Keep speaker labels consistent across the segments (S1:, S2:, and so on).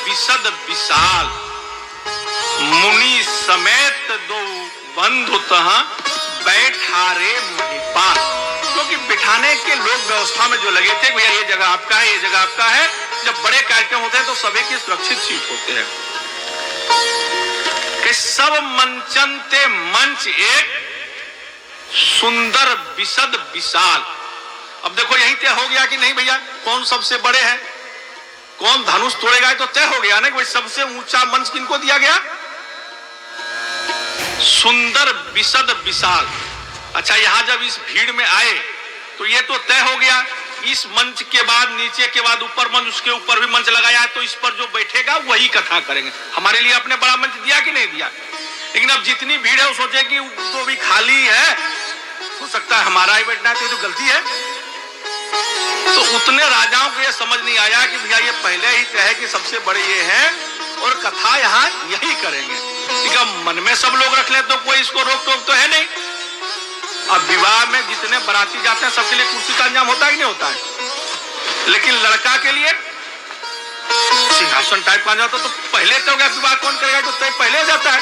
S1: विशद विशाल, मुनि समेत दो बंधु तहाँ बैठारे महिपाल। क्योंकि बिठाने के लोग व्यवस्था में जो लगे थे, भैया ये जगह आपका है, ये जगह आपका है। जब बड़े कार्यक्रम होते हैं तो सभी की सुरक्षित सीट होते हैं कि सब मंचनते मंच एक सुंदर विशद विशाल। अब देखो यही तय हो गया कि नहीं भैया, कौन सबसे बड़े हैं, कौन धनुष तोड़ेगा, तो तय हो गया ना कि भाई सबसे ऊंचा मंच किनको दिया गया, सुंदर विशद विशाल। अच्छा, यहां जब इस भीड़ में आए तो ये तो तय हो गया, इस मंच के बाद नीचे के बाद ऊपर मंच, उसके ऊपर भी मंच लगाया है, तो इस पर जो बैठेगा वही कथा करेंगे। हमारे लिए आपने बड़ा मंच दिया कि नहीं दिया, लेकिन अब जितनी भीड़ है वो सोचे कि तो भी खाली है, हो सकता है हमारा ही बैठना है, तो गलती है। तो उतने राजाओं को ये समझ नहीं आया कि भैया ये पहले ही तय है कि सबसे बड़े ये हैं और कथा यहाँ यही करेंगे। मन में सब लोग रख ले तो कोई इसको रोक टोक तो है नहीं। अब विवाह में जितने बाराती जाते हैं सबके लिए कुर्सी का इंतजाम होता है कि नहीं होता है, लेकिन लड़का के लिए सिंहासन टाइप का जाता तो पहले तो क्या विवाह कौन करेगा, तो तय पहले जाता है।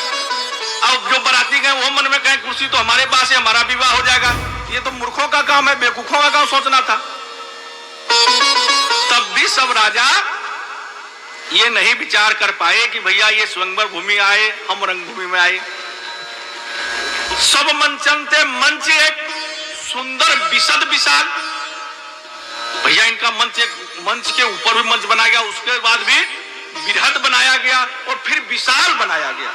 S1: अब जो बाराती गए वो मन में कहें कुर्सी तो हमारे पास है, हमारा विवाह हो जाएगा। ये तो मूर्खों का काम है, बेवकूफों का काम सोचना था। तब भी सब राजा ये नहीं विचार कर पाए कि भैया ये स्वयंवर भूमि आए, हम रंगभूमि में आए। सब मंचनते मंच एक सुंदर विशद विशाल। भैया इनका मंच, एक मंच के ऊपर भी मंच बनाया गया, उसके बाद भी बृहद बनाया गया और फिर विशाल बनाया गया।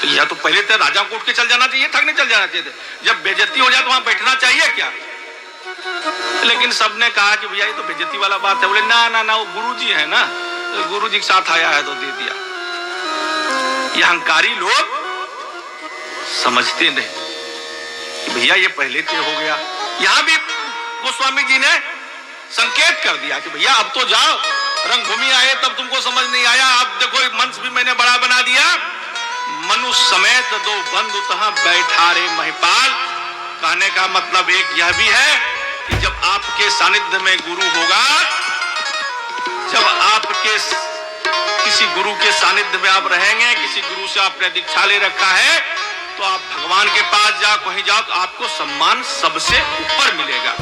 S1: तो यह तो पहले तो राजा को उठ के चल जाना चाहिए था, नहीं चल जाना चाहिए था। जब बेइज्जती हो जाए तो वहां बैठना चाहिए क्या, लेकिन सबने कहा कि भैया ये तो बेइज्जती वाला बात है। बोले ना ना ना, वो गुरुजी है ना, तो गुरुजी के साथ आया है तो दे दिया। ये अहंकारी लोग समझते नहीं कि भैया ये पहले तय हो गया। यहां भी गोस्वामी जी ने संकेत कर दिया कि भैया अब तो जाओ, रंगभूमि आए तब तुमको समझ नहीं आया, अब देखो मंच भी मैंने बड़ा बना दिया। मनुष्य समेत दो बंधु तहाँ बैठारे महिपाल। कहने का मतलब एक यह भी है कि जब आपके सानिध्य में गुरु होगा, जब आपके किसी गुरु के सानिध्य में आप रहेंगे, किसी गुरु से आपने दीक्षा ले रखा है, तो आप भगवान के पास जाओ, कहीं जाओ तो आपको सम्मान सबसे ऊपर मिलेगा।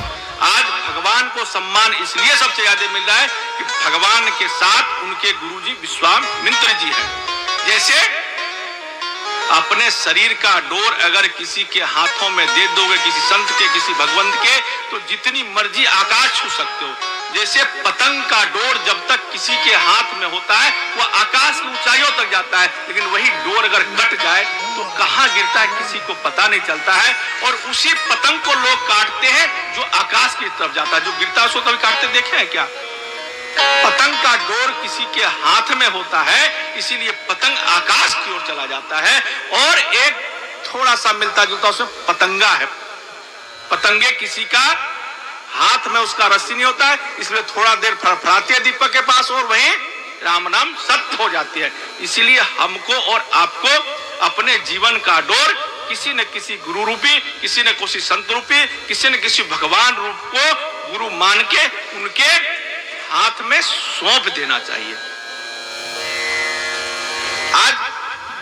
S1: आज भगवान को सम्मान इसलिए सबसे ज्यादा मिल रहा है कि भगवान के साथ उनके गुरुजी विश्वामित्र जी हैं। जैसे अपने शरीर का डोर अगर किसी के हाथों में दे दोगे, किसी संत के, किसी भगवंत के, तो जितनी मर्जी आकाश छू सकते हो। जैसे पतंग का डोर जब तक किसी के हाथ में होता है वो आकाश की ऊंचाइयों तक जाता है, लेकिन वही डोर अगर कट जाए तो कहां गिरता है किसी को पता नहीं चलता है। और उसी पतंग को लोग काटते हैं जो आकाश की तरफ जाता है। जो गिरता है उसको कभी काटते देखे हैं क्या? पतंग का डोर किसी के हाथ में होता है, इसीलिए पतंग आकाश की ओर चला जाता है। और एक थोड़ा सा मिलता जुलता उसमें पतंगा है। पतंगे किसी का हाथ में उसका रस्सी नहीं होता है, इसलिए थोड़ा देर फड़फड़ाती है दीपक के पास और वहीं राम नाम सत्य हो जाती है। इसीलिए हमको और आपको अपने जीवन का डोर किसी न किसी गुरु रूपी, किसी न किसी संत रूपी, किसी न किसी भगवान रूप को गुरु मान के उनके हाथ में सौंप देना चाहिए। आज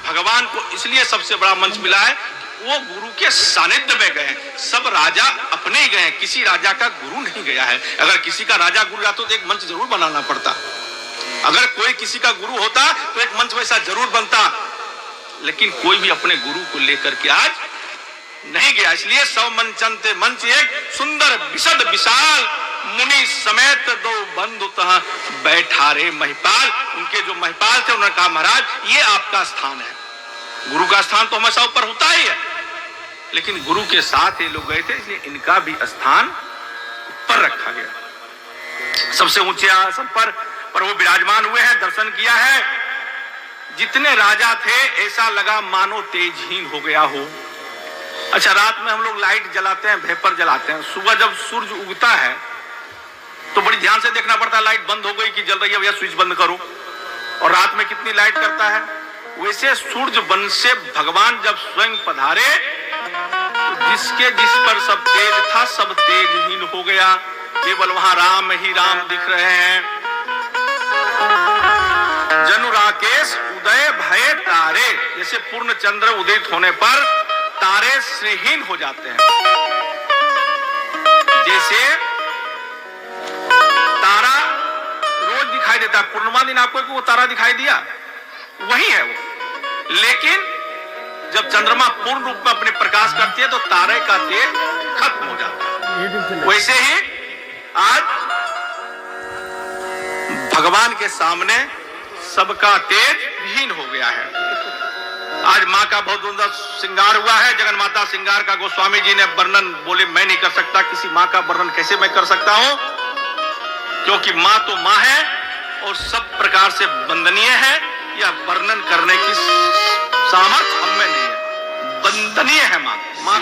S1: भगवान को इसलिए सबसे बड़ा मंच मिला है, वो गुरु के सानिध्य में गए। सब राजा अपने ही गए, किसी राजा का गुरु नहीं गया है। अगर किसी का राजा गुरु जाता तो एक मंच जरूर बनाना पड़ता। अगर कोई किसी का गुरु होता तो एक मंच वैसा जरूर बनता, लेकिन कोई भी अपने गुरु को लेकर के आज नहीं गया। इसलिए सब मंचनते मंच एक सुंदर विशद विशाल, मुनि समेत दो बंधु तहाँ बैठारे महिपाल। उनके जो महिपाल थे उन्होंने कहा महाराज ये आपका स्थान है। गुरु का स्थान तो हमेशा ऊपर होता ही है, लेकिन गुरु के साथ ये लोग गए थे, इसलिए इनका भी स्थान ऊपर रखा गया। सबसे ऊंचे आसन पर वो विराजमान हुए हैं, दर्शन किया है। जितने राजा थे ऐसा लगा मानो तेजहीन हो गया हो। अच्छा, रात में हम लोग लाइट जलाते हैं, वेपर जलाते हैं, सुबह जब सूरज उगता है तो बड़ी ध्यान से देखना पड़ता है लाइट बंद हो गई कि जल रही है, भैया स्विच बंद करो। और रात में कितनी लाइट करता है। वैसे सूरज वंश से भगवान जब स्वयं पधारे तो जिसके जिस पर सब तेज था सब तेजहीन हो गया। केवल वहां राम ही राम दिख रहे हैं। जैसे पूर्ण चंद्र उदित होने पर तारे श्रीहीन हो जाते हैं, जैसे तारा रोज दिखाई देता है, पूर्णिमा दिन आपको वो तारा दिखाई दिया, वही है वो। लेकिन जब चंद्रमा पूर्ण रूप में अपने प्रकाश करती है तो तारे का तेज खत्म हो जाता है। वैसे ही आज भगवान के सामने सबका तेज विहीन हो गया है। आज मां का बहुत सुंदर श्रृंगार हुआ है। जगन माता श्रृंगार का गोस्वामी जी ने वर्णन बोले मैं नहीं कर सकता, किसी मां का वर्णन कैसे मैं कर सकता हूं, क्योंकि मां तो मां है और सब प्रकार से वंदनीय है। यह वर्णन करने की सामर्थ्य हम में नहीं है, वंदनीय है मां। मां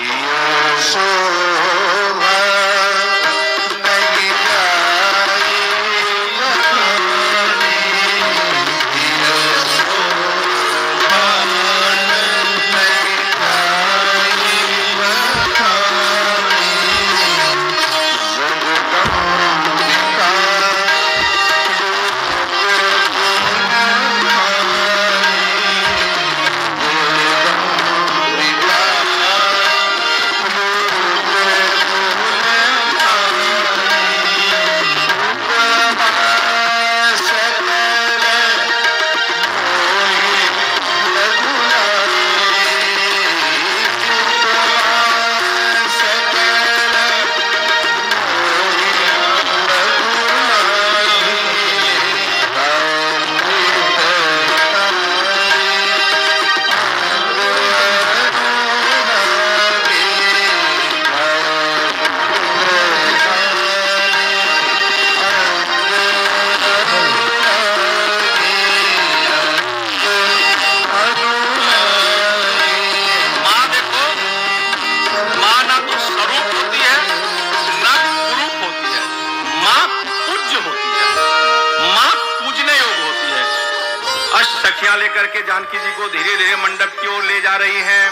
S1: लेकर के जानकी जी को धीरे धीरे मंडप की ओर ले जा रही हैं।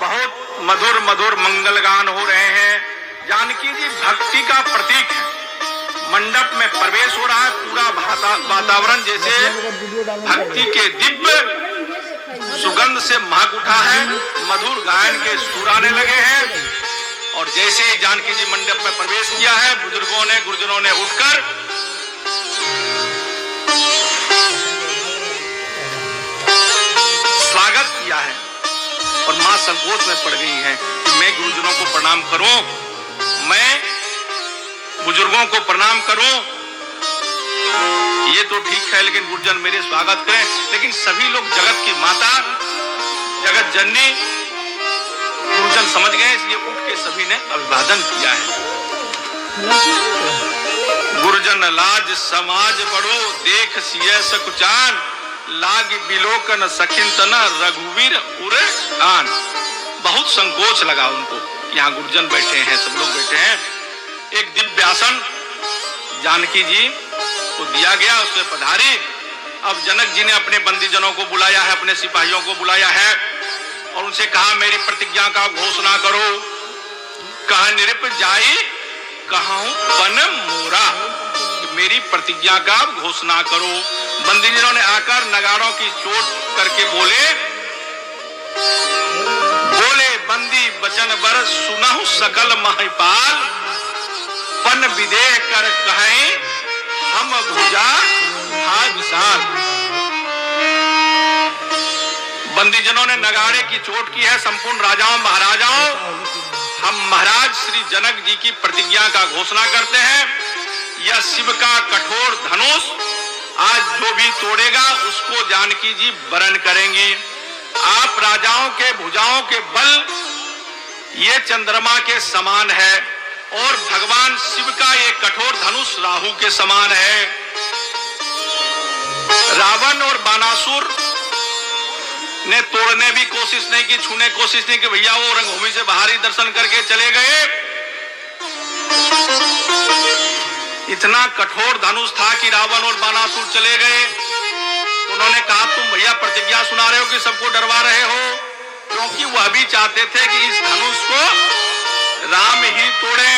S1: बहुत मधुर मधुर मंगल गान हो रहे हैं। जानकी जी भक्ति का प्रतीक है। मंडप में प्रवेश हो रहा है, पूरा वातावरण जैसे भक्ति के दिव्य सुगंध से महक उठा है। मधुर गायन के सुर आने लगे हैं और जैसे ही जानकी जी मंडप में प्रवेश किया है, बुजुर्गों ने गुरुजनों ने उठकर स्वागत किया है और मां संकोच में पड़ गई है कि मैं गुरुजनों को प्रणाम करूं, मैं बुजुर्गों को प्रणाम करूं, ये तो ठीक है, लेकिन गुरुजन मेरे स्वागत करें। लेकिन सभी लोग जगत की माता, जगत जननी गुरुजन समझ गए, इसलिए उठ के सभी ने अभिवादन किया है। गुरुजन लाज समाज बड़ो देख सिय सकुचान, लाग बिलोकन सखिन तना रघुवीर उरे आन। बहुत संकोच लगा उनको कि यहाँ गुरुजन बैठे हैं, सब लोग बैठे हैं। एक दिव्य आसन जानकी जी को दिया गया, उसमें पधारी। अब जनक जी ने अपने बंदीजनों को बुलाया है, अपने सिपाहियों को बुलाया है और उनसे कहा मेरी प्रतिज्ञा का घोषणा करो। कहा निरप जाई कहूं पन मोरा, मेरी प्रतिज्ञा का घोषणा करो। बंदीजनों ने आकर नगाड़ों की चोट करके बोले बंदी बचन बर सुनहु सकल महिपाल, पन विदेह कर कहें हम भुजा भाग विशाल। बंदीजनों ने नगाड़े की चोट की है। संपूर्ण राजाओं महाराजाओं, हम महाराज श्री जनक जी की प्रतिज्ञा का घोषणा करते हैं। यह शिव का कठोर धनुष आज जो भी तोड़ेगा उसको जानकी जी वरण करेंगी। आप राजाओं के भुजाओं के बल ये चंद्रमा के समान है और भगवान शिव का ये कठोर धनुष राहु के समान है। रावण और बानासुर ने तोड़ने भी कोशिश नहीं की, छूने कोशिश नहीं की, भैया वो रंगभूमि से बाहर ही दर्शन करके चले गए। इतना कठोर धनुष था कि रावण और बानासुर चले गए। उन्होंने कहा तुम भैया प्रतिज्ञा सुना रहे हो कि सबको डरवा रहे हो, क्योंकि वह भी चाहते थे कि इस धनुष को राम ही तोड़े।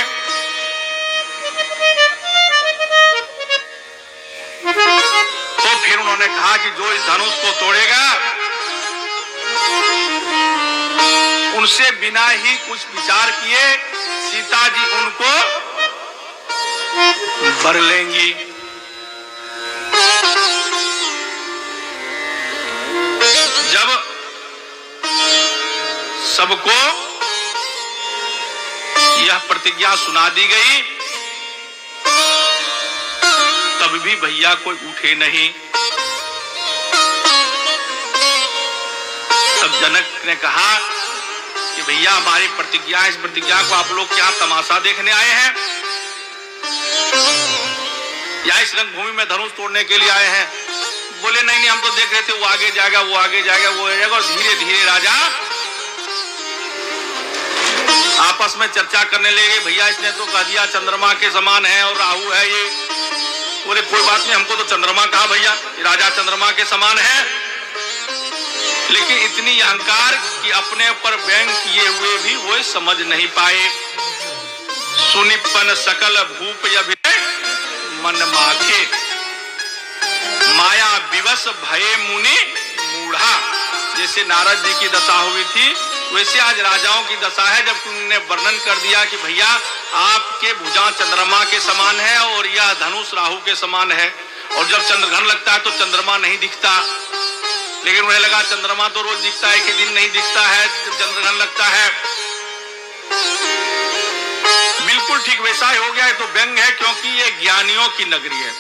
S1: तो फिर उन्होंने कहा कि जो इस धनुष को तोड़ेगा उनसे बिना ही कुछ विचार किए सीता जी उनको वर लेंगी। जब सबको यह प्रतिज्ञा सुना दी गई तब भी भैया कोई उठे नहीं। तब जनक ने कहा कि भैया हमारी प्रतिज्ञा, इस प्रतिज्ञा को आप लोग क्या तमाशा देखने आए हैं या इस रंगभूमि में धनुष तोड़ने के लिए आए हैं? बोले नहीं नहीं, हम तो देख रहे थे वो आगे जाएगा, वो आगे जाएगा, वो आगे जाएगा। और धीरे धीरे राजा आपस में चर्चा करने लगे, भैया इसने तो कह दिया चंद्रमा के समान है और राहु है ये। बोले कोई बात नहीं, हमको तो चंद्रमा कहा भैया, राजा चंद्रमा के समान है। लेकिन इतनी अहंकार कि अपने ऊपर व्यंग किए हुए भी वो समझ नहीं पाए। सुनिपन सकल भूप यभिनय मन माखे, माया विवश भये मुनि मूढ़ा। जैसे नारद जी की दशा हुई थी वैसे आज राजाओं की दशा है। जब उन्होंने वर्णन कर दिया कि भैया आपके भुजा चंद्रमा के समान है और यह धनुष राहु के समान है, और जब चंद्रग्रहण लगता है तो चंद्रमा नहीं दिखता, लेकिन उन्हें लगा चंद्रमा तो रोज दिखता है, एक ही दिन नहीं दिखता है, चंद्रग्रहण लगता है। बिल्कुल ठीक वैसा ही हो गया है। तो व्यंग है क्योंकि ये ज्ञानियों की नगरी है।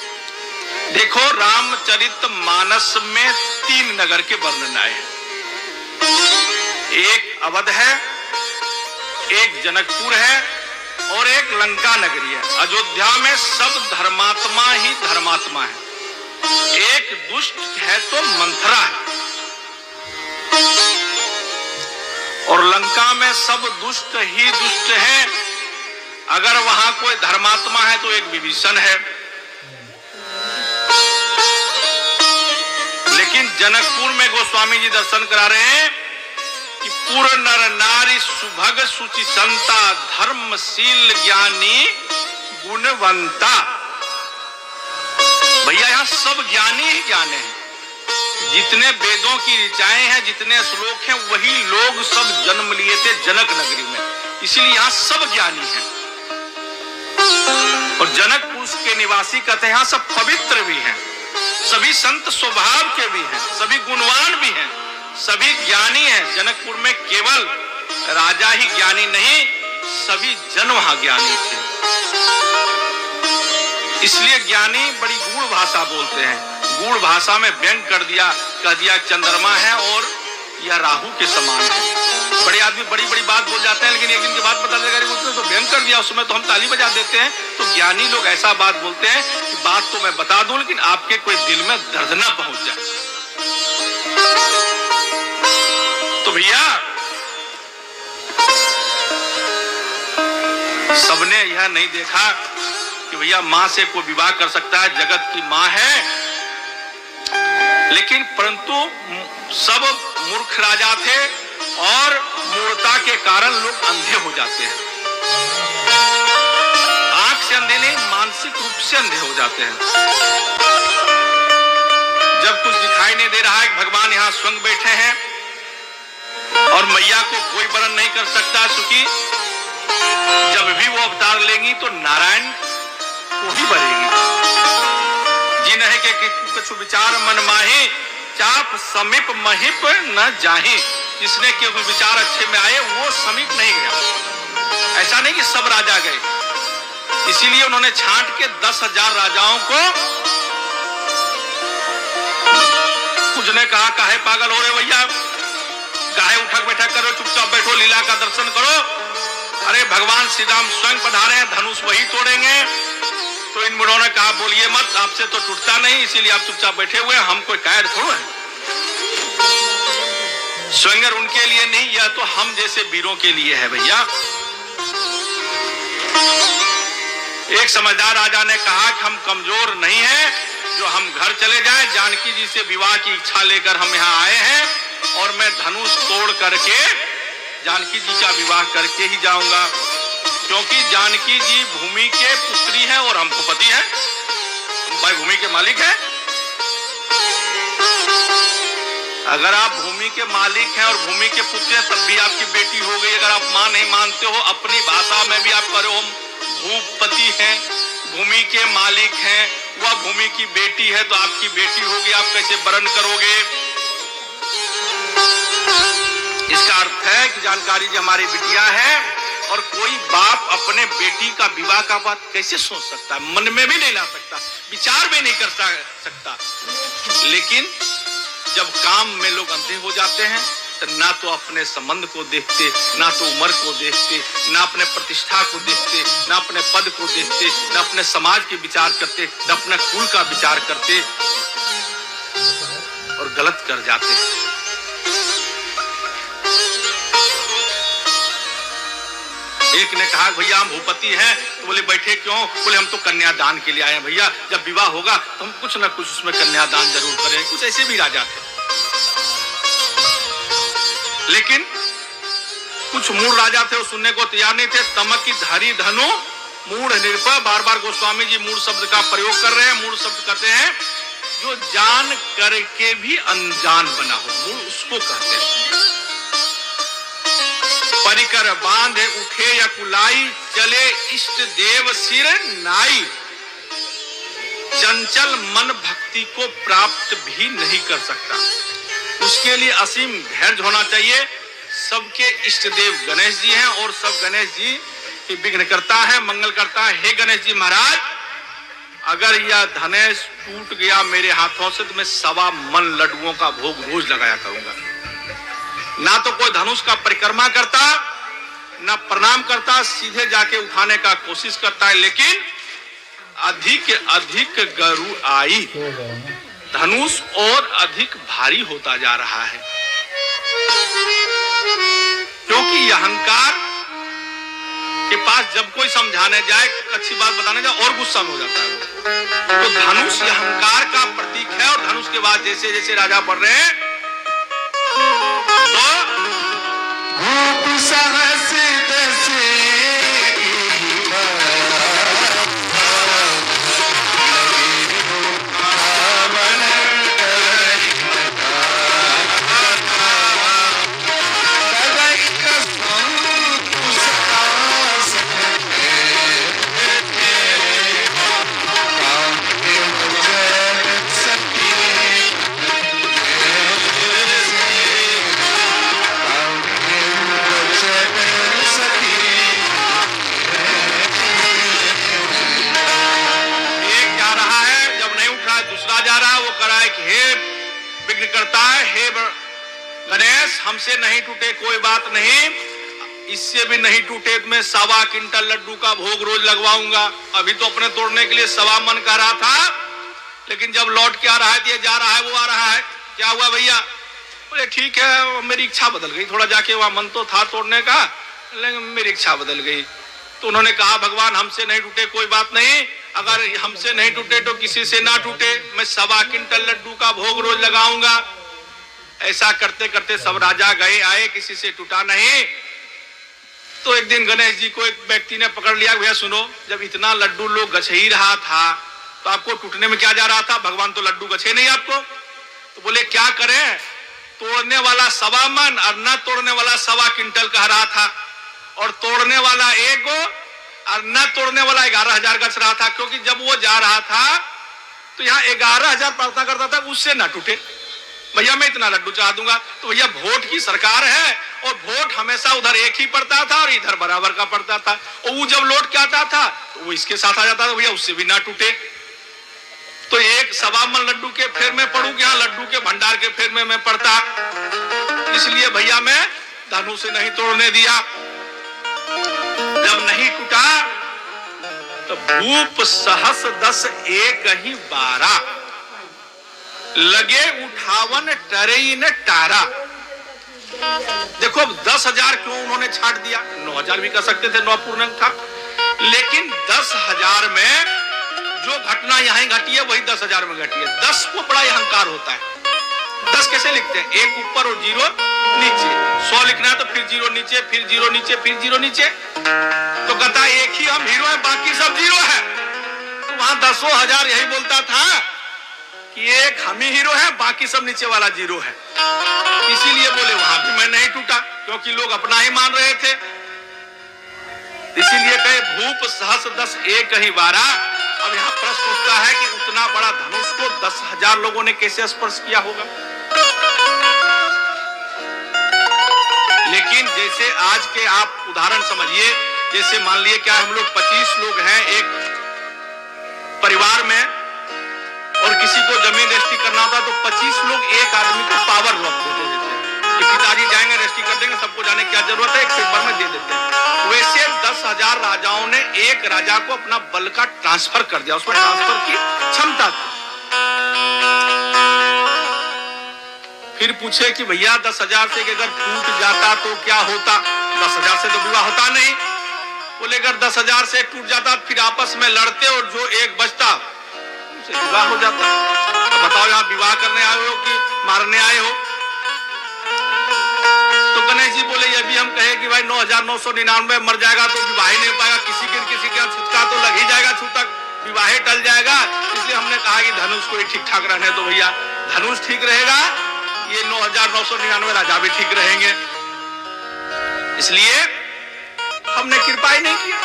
S1: देखो रामचरित मानस में 3 नगर के वर्णन आए हैं। एक अवध है, एक जनकपुर है और एक लंका नगरी है। अयोध्या में सब धर्मात्मा ही धर्मात्मा है। एक दुष्ट है तो मंथरा है और लंका में सब दुष्ट ही दुष्ट है। अगर वहां कोई धर्मात्मा है तो एक विभीषण है। लेकिन जनकपुर में गोस्वामी जी दर्शन करा रहे हैं कि पुर नर नारी सुभग सुचि संता धर्मशील ज्ञानी गुणवंता। भैया यहां सब ज्ञानी ही ज्ञान है। जितने वेदों की ऋचाएं हैं, जितने श्लोक हैं, वही लोग सब जन्म लिए थे जनक नगरी में। इसीलिए यहां सब ज्ञानी हैं। और जनकपुर के निवासी कहते हैं यहां सब पवित्र भी हैं, सभी संत स्वभाव के भी हैं, सभी गुणवान भी हैं, सभी ज्ञानी हैं। जनकपुर में केवल राजा ही ज्ञानी नहीं, सभी जन वहां ज्ञानी थे। इसलिए ज्ञानी बड़ी गूढ़ भाषा बोलते हैं। गूढ़ भाषा में व्यंग कर दिया, कह दिया चंद्रमा है और यह राहु के समान है। बड़े आदमी बड़ी बड़ी बात बोल जाते हैं, लेकिन एक दिन के बाद पता चलेगा उसने तो व्यंग कर दिया, उसमें तो हम ताली बजा देते हैं। तो ज्ञानी लोग ऐसा बात बोलते हैं कि बात तो मैं बता दूं लेकिन आपके कोई दिल में दर्द ना पहुंच जाए। तो भैया सबने यह नहीं देखा कि भैया मां से कोई विवाह कर सकता है, जगत की मां है। लेकिन परंतु सब मूर्ख राजा थे और मूर्खता के कारण लोग अंधे हो जाते हैं। आंख से अंधे नहीं, मानसिक रूप से अंधे हो जाते हैं। जब कुछ दिखाई नहीं दे रहा है, भगवान यहाँ स्वयं बैठे हैं और मैया को कोई वरण नहीं कर सकता सुखी। जब भी वो अवतार लेंगी तो नारायण को ही बनेगी। जी नहीं के कुछ विचार मन माही, चाप समीप महिप न जाही। जिसने के विचार अच्छे में आए वो समीप नहीं गया। ऐसा नहीं कि सब राजा गए, इसीलिए उन्होंने छांट के 10,000 राजाओं को। कुछ ने कहा काहे पागल हो रहे भैया, काहे उठक बैठक करो, चुपचाप बैठो, लीला का दर्शन करो। अरे भगवान श्री राम स्वयं पधारे हैं, धनुष वही तोड़ेंगे। तो इन मुड़ों ने कहा बोलिए मत, आपसे तो टूटता नहीं, इसीलिए आप चुपचाप बैठे हुए हैं, हम कोई कायर थोड़ा है। स्वयं उनके लिए नहीं, यह तो हम जैसे वीरों के लिए है भैया। एक समझदार राजा ने कहा कि हम कमजोर नहीं हैं, जो हम घर चले जाएं। जानकी जी से विवाह की इच्छा लेकर हम यहाँ आए हैं और मैं धनुष तोड़ करके जानकी जी का विवाह करके ही जाऊंगा, क्योंकि जानकी जी भूमि के पुत्री हैं और हम पति हैं, भाई भूमि के मालिक हैं। अगर आप भूमि के मालिक हैं और भूमि के पुत्र हैं तब भी आपकी बेटी हो गई। अगर आप मां नहीं मानते हो, अपनी भाषा में भी आप करो हम भूपति हैं, भूमि के मालिक हैं, वह भूमि की बेटी है तो आपकी बेटी होगी, आप कैसे वर्ण करोगे? इसका अर्थ है कि जानकारी जो हमारी बिटिया है, और कोई बाप अपने बेटी का विवाह का बात कैसे सोच सकता है, मन में भी नहीं ला सकता, विचार भी नहीं कर सकता। लेकिन जब काम में लोग अंधे हो जाते हैं तो ना तो अपने संबंध को देखते, ना तो उम्र को देखते, ना अपने प्रतिष्ठा को देखते, ना अपने पद को देखते, ना अपने समाज के विचार करते, ना अपने कुल का विचार करते, और गलत कर जाते। एक ने कहा भैया हम भूपति हैं, तो बोले बैठे क्यों? बोले हम तो कन्यादान के लिए आए हैं भैया, जब विवाह होगा तो हम कुछ ना कुछ उसमें कन्यादान जरूर करें। कुछ ऐसे भी राजा थे, लेकिन कुछ मूढ़ राजा थे, वो सुनने को तैयार नहीं थे। तमक की धारी धनु मूढ़ निरपा, बार बार गोस्वामी जी मूढ़ शब्द का प्रयोग कर रहे हैं। मूढ़ शब्द कहते हैं जो जान करके भी अनजान बना हो, मूढ़ उसको कहते हैं। परिकर बांधे उठे या कुलाई, चले इष्ट देव सिर नाई। चंचल मन भक्ति को प्राप्त भी नहीं कर सकता, उसके लिए असीम धैर्य होना चाहिए। सबके इष्ट देव गणेश जी हैं और सब गणेश जी की विघ्न करता है, मंगल करता है। हे गणेश जी महाराज, अगर यह धनेश टूट गया मेरे हाथों से तो मैं 1.25 मन लड्डुओं का भोग रोज लगाया करूंगा। ना तो कोई धनुष का परिक्रमा करता, ना प्रणाम करता, सीधे जाके उठाने का कोशिश करता है। लेकिन अधिक अधिक गरु आई, धनुष और अधिक भारी होता जा रहा है, क्योंकि अहंकार के पास जब कोई समझाने जाए, अच्छी बात बताने जाए, और गुस्सा में हो जाता है। तो धनुष अहंकार का प्रतीक है, और धनुष के बाद जैसे जैसे राजा बढ़ रहे हैं तो सहस करता है। हे गणेश, हमसे नहीं टूटे कोई बात नहीं, इससे भी नहीं टूटे तो मैं 1.25 क्विंटल लड्डू का भोग रोज लगवाऊंगा। अभी तो अपने तोड़ने के लिए 1.25 मन कह रहा था, लेकिन जब लौट के आ रहा है, ये जा रहा है, वो आ रहा है, क्या हुआ भैया? बोले ठीक है, मेरी इच्छा बदल गई, थोड़ा जाके वहां मन तो था तोड़ने का, लेकिन मेरी इच्छा बदल गई। तो उन्होंने कहा भगवान हमसे नहीं टूटे कोई बात नहीं, अगर हमसे नहीं टूटे तो किसी से ना टूटे, मैं 1.25 क्विंटल लड्डू का भोग रोज लगाऊंगा। ऐसा करते करते सब राजा गए आए, किसी से टूटा नहीं। तो एक दिन गणेश जी को एक व्यक्ति ने पकड़ लिया, भैया सुनो, जब इतना लड्डू लोग गछ ही रहा था तो आपको टूटने में क्या जा रहा था? भगवान तो लड्डू गछे नहीं आपको। तो बोले क्या करें, तोड़ने वाला 1.25 मन और न तोड़ने वाला 1.25 क्विंटल कह रहा था, और तोड़ने वाला 1 गो और न तोड़ने वाला 11,000 गछ रहा था, क्योंकि जब वो जा रहा था तो यहाँ 11,000 प्रार्थना करता था उससे ना टूटे। भैया मैं इतना लड्डू चाह दूंगा। तो भैया वोट की सरकार है, और वोट हमेशा उधर एक ही पड़ता था और इधर बराबर का पड़ता था, और वो जब लौट के आता था तो वो इसके साथ आ जाता था, भैया उससे भी ना टूटे। तो एक 1.25 मन लड्डू के फेर में पड़ू, यहाँ लड्डू के भंडार के फेर में मैं पड़ता, इसलिए भैया मैं धनु से नहीं तोड़ने दिया। जब नहीं टूटा तो भूप सहस 10 एक ही 12, लगे उठावन टरे न टारा। देखो 10,000 क्यों उन्होंने छाट दिया? 9,000 भी कर सकते थे, 9 पूर्णांक था, लेकिन 10,000 में जो घटना यहां घटी है वही 10,000 में घटी है। 10 को बड़ा अहंकार होता है। 10 कैसे लिखते हैं? 1 ऊपर और 0 नीचे। 100 लिखना है तो फिर 0 नीचे, फिर 0 नीचे, फिर 0 नीचे। तो कहता एक ही हम हीरो है, बाकी सब 0 है। तो वहां 10,000 यही बोलता था कि एक हम ही हीरो हैं, बाकी सब नीचे वाला जीरो है। इसीलिए बोले वहां भी मैं नहीं टूटा, क्योंकि लोग अपना ही मान रहे थे। इसीलिए कहे भूप सहस 10 एक ही बारा। अब यहाँ प्रश्न उठता है कि उतना बड़ा धनुष को 10,000 लोगों ने कैसे स्पर्श किया होगा। लेकिन जैसे आज के आप उदाहरण समझिए, जैसे मान लिए क्या हम लोग 25 लोग हैं एक परिवार में, और किसी को जमीन रजिस्ट्री करना होता तो 25 लोग एक आदमी को पावर ब्लॉक दे देते हैं कि पिताजी जाएंगे रजिस्ट्री कर देंगे, सबको जाने की क्या जरूरत है, एक पेपर में दे देते हैं। वैसे 10,000 राजाओं ने एक राजा को अपना बल का ट्रांसफर कर दिया, उसमें ट्रांसफर की क्षमता थी। फिर पूछे कि भैया 10,000 से अगर टूट जाता तो क्या होता? 10,000 से तो विवाह होता नहीं। बोले अगर 10,000 से टूट जाता फिर आपस में लड़ते और जो एक बचता उनसे विवाह हो जाता। तो बताओ यहाँ विवाह करने आए हो कि मारने आए हो? तो गणेश जी बोले ये भी हम कहे कि भाई 9,999 मर जाएगा तो विवाह ही नहीं हो पाएगा, किसी के छुटका तो लग ही जाएगा, छूतक विवाह टल जाएगा। इसलिए हमने कहा कि धनुष को ही ठीक ठाक रहने दो भैया, धनुष ठीक रहेगा, ये 9,999 राजा भी ठीक रहेंगे। इसलिए हमने कृपा ही नहीं किया।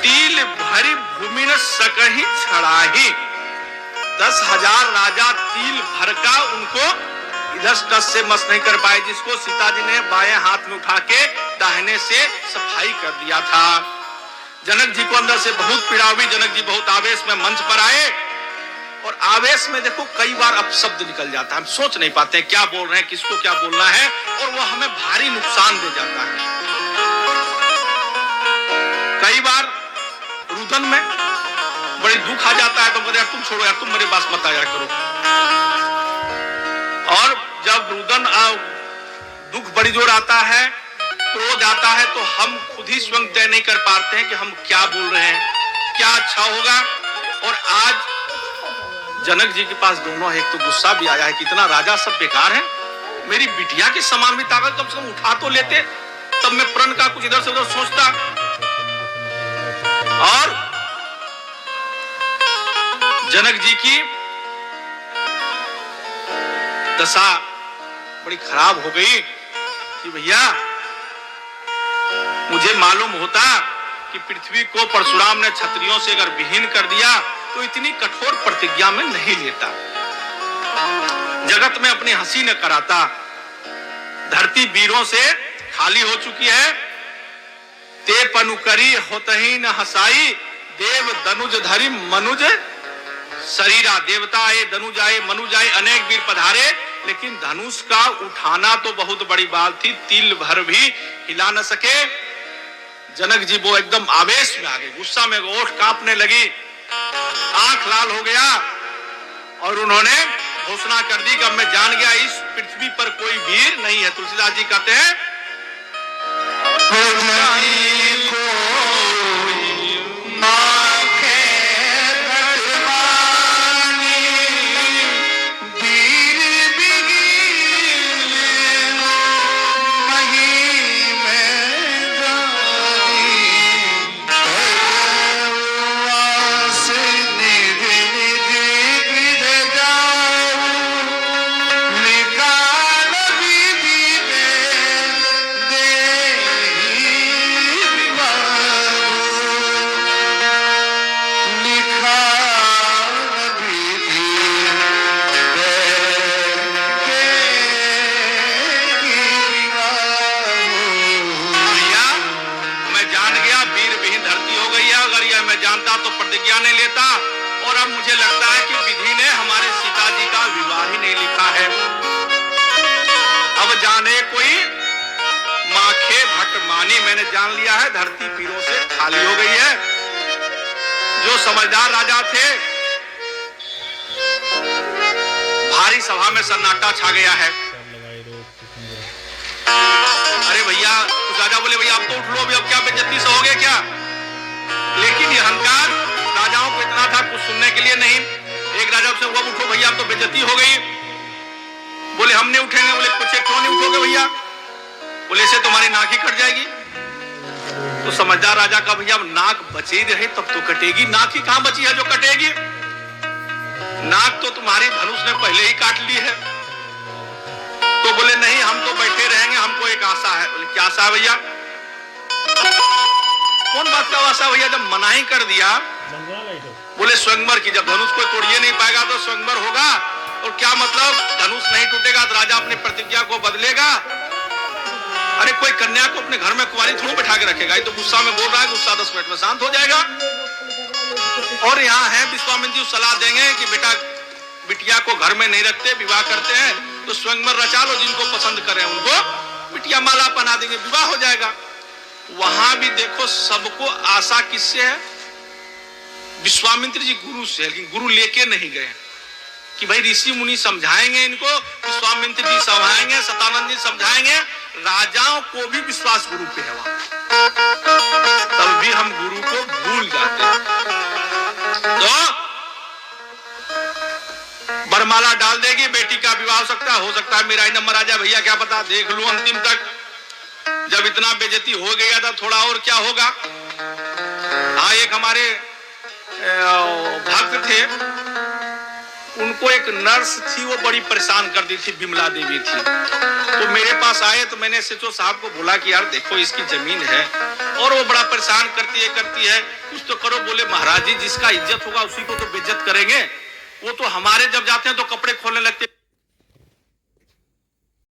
S1: तिल भरी भूमि न सकहि छड़ाही। 10,000 राजा तिल भर का उनको इधर टस से मस नहीं कर पाए, जिसको सीता जी ने बाएं हाथ में उठा के दाहिने से सफाई कर दिया था। जनक जी को अंदर से बहुत पीड़ा हुई। जनक जी बहुत आवेश में मंच पर आए, और आवेश में देखो कई बार अपशब्द निकल जाता है, हम सोच नहीं पाते हैं क्या बोल रहे हैं, किसको क्या बोलना है, और वो हमें भारी नुकसान दे जाता है। कई बार रुदन में बड़ी दुख आ जाता है तो कहते यार तुम छोड़ो यार, तुम मेरे पास मत आया करो। और जब रुदन दुख बड़ी जोर आता है, क्रोध आता है, तो हम खुद ही स्वयं तय नहीं कर पाते हैं कि हम क्या बोल रहे हैं, क्या अच्छा होगा। और आज जनक जी के पास दोनों है, एक तो गुस्सा भी आया है कि इतना राजा सब बेकार है, मेरी बिटिया के समान भी ताकत कम से कम उठा तो लेते, तब मैं प्रण का कुछ इधर से उधर सोचता। और जनक जी की दशा बड़ी खराब हो गई कि भैया मुझे मालूम होता कि पृथ्वी को परशुराम ने क्षत्रियों से अगर विहीन कर दिया तो इतनी कठोर प्रतिज्ञा में नहीं लेता, जगत में अपनी हंसी न कराता। धरती वीरों से खाली हो चुकी है। ते पनुकरी होतही न हसाई, देव दनुज धरि मनुज शरीरा। देवता आए, दनुज आए, मनुज आए, अनेक वीर पधारे, लेकिन धनुष का उठाना तो बहुत बड़ी बात थी, तिल भर भी हिला न सके। जनक जी वो एकदम आवेश में आ गए, गुस्सा में ओठ कांपने लगी, आंख लाल हो गया, और उन्होंने घोषणा कर दी कि अब मैं जान गया इस पृथ्वी पर कोई वीर नहीं है। तुलसीदास जी कहते हैं मैंने जान लिया है, धरती पीरों से खाली हो गई है। जो समझदार राजा थे, भारी सभा में सन्नाटा छा गया है। अरे भैया, कुछ राजा बोले भैया अब तो उठ लो, अब क्या बेइज्जती से हो गए क्या? लेकिन ये अहंकार राजाओं को इतना था, कुछ सुनने के लिए नहीं। एक राजा से वो उठो भैया, अब तो बेइज्जती हो गई। बोले हम नहीं उठेंगे। बोले पूछे क्यों नहीं उठोगे भैया? बोले से तुम्हारी नाक ही कट जाएगी। तो समझदार राजा का भैया नाक बची रहे तब तो कटेगी, नाक ही कहां बची है जो कटेगी? तो तुम्हारी धनुष ने पहले ही काट ली है। तो बोले नहीं, हम तो बैठे रहेंगे, हमको एक आशा है। बोले क्या आशा है भैया? कौन बात का आशा भैया? जब मनाही कर दिया, बोले स्वयंवर की, जब धनुष को तोड़िए नहीं पाएगा तो स्वयंवर होगा। और क्या मतलब, धनुष नहीं टूटेगा तो राजा अपनी प्रतिज्ञा को बदलेगा? अरे कोई कन्या को अपने घर में कुंवारी थोड़ा बैठा के रखेगा? ये तो गुस्सा में बोल रहा है, गुस्सा 10 मिनट में शांत हो जाएगा। और यहाँ है विश्वामित्र जी सलाह देंगे कि बेटा बिटिया को घर में नहीं रखते, विवाह करते हैं तो स्वयंवर रचा लो, जिनको पसंद करें उनको बिटिया माला पहना देंगे, विवाह हो जाएगा। वहां भी देखो सबको आशा किससे है? विश्वामित्र जी गुरु से, लेकिन गुरु लेके नहीं गए कि भाई ऋषि मुनि समझाएंगे इनको, विश्वामित्र जी समझाएंगे, सतानंद जी समझाएंगे। राजाओं को भी विश्वास गुरु पे है वहां, तब भी हम गुरु को भूल जाते हैं। तो बरमाला डाल देगी, बेटी का विवाह हो सकता है मेरा ही नंबर आ जाए, भैया क्या पता, देख लूं अंतिम तक। जब इतना बेइज्जती हो गया था, थोड़ा और क्या होगा। हाँ, एक हमारे भक्त थे, उनको एक नर्स थी, वो बड़ी परेशान कर दी थी, बिमला देवी थी। तो मेरे पास आए तो मैंने एसएचओ साहब को बोला कि यार देखो इसकी जमीन है और वो बड़ा परेशान करती है, कुछ तो करो। बोले महाराज जी, जिसका इज्जत होगा उसी को तो बेइज्जत करेंगे। वो तो हमारे जब जाते हैं तो कपड़े खोलने लगते